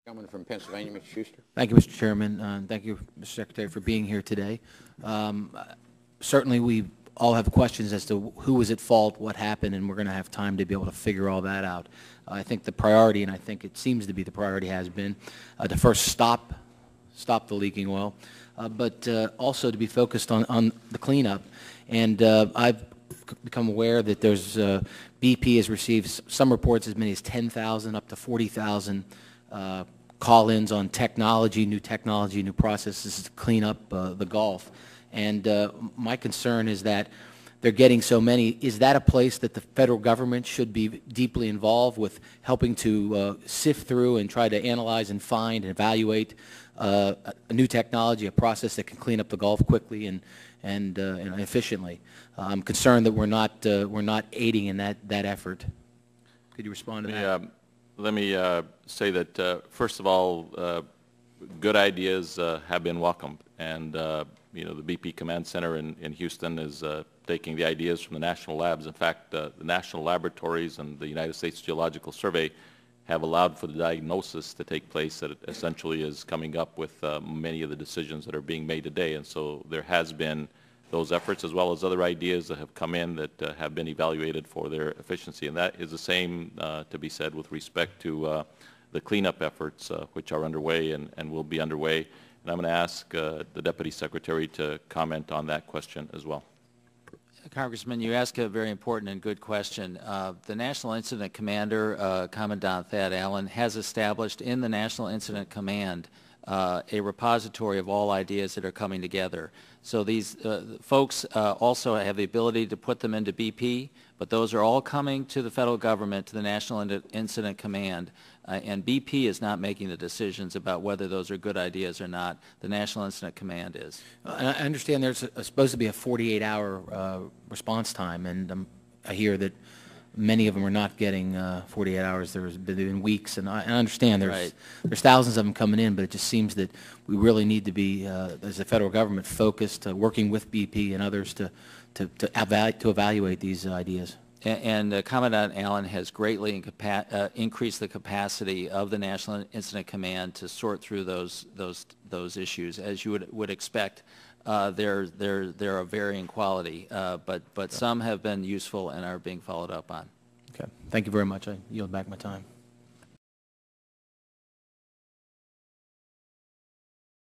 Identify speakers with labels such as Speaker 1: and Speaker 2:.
Speaker 1: Gentleman from Pennsylvania, Mr. Shuster.
Speaker 2: Thank you, Mr. Chairman. Thank you, Mr. Secretary, for being here today. Certainly, we all have questions as to who was at fault, what happened, and we're going to have time to be able to figure all that out. I think the priority, and I think it seems to be the priority, has been to first stop the leaking oil, but also to be focused on the cleanup. And I've become aware that there's BP has received some reports as many as 10,000 up to 40,000 call-ins on technology, new processes to clean up the Gulf. And my concern is that they're getting so many. Is that a place that the federal government should be deeply involved with helping to sift through and try to analyze and find and evaluate a new technology, a process that can clean up the Gulf quickly and efficiently? I'm concerned that we're not aiding in that effort. Could you respond to that?
Speaker 3: Let me say that first of all, good ideas have been welcomed, and you know, the BP Command Center in Houston is taking the ideas from the national labs. In fact, the national laboratories and the United States Geological Survey have allowed for the diagnosis to take place that essentially is coming up with many of the decisions that are being made today. And so there has been those efforts, as well as other ideas that have come in that have been evaluated for their efficiency. And that is the same to be said with respect to the cleanup efforts which are underway and will be underway. And I'm going to ask the Deputy Secretary to comment on that question as well.
Speaker 4: Congressman, you ask a very important and good question. The National Incident Commander, Commandant Thad Allen, has established in the National Incident Command a repository of all ideas that are coming together. So these folks also have the ability to put them into BP, but those are all coming to the federal government, to the National Incident Command, and BP is not making the decisions about whether those are good ideas or not. The National Incident Command is.
Speaker 2: I understand there's supposed to be a 48-hour response time, and I hear that many of them are not getting 48 hours. There's been weeks, and I understand there's thousands of them coming in, but it just seems that we really need to be, as a federal government, focused, working with BP and others to evaluate these ideas.
Speaker 4: And Commandant Allen has greatly increased the capacity of the National Incident Command to sort through those issues. As you would expect, they're of varying quality, but some have been useful and are being followed up on.
Speaker 2: Okay. Thank you very much. I yield back my time.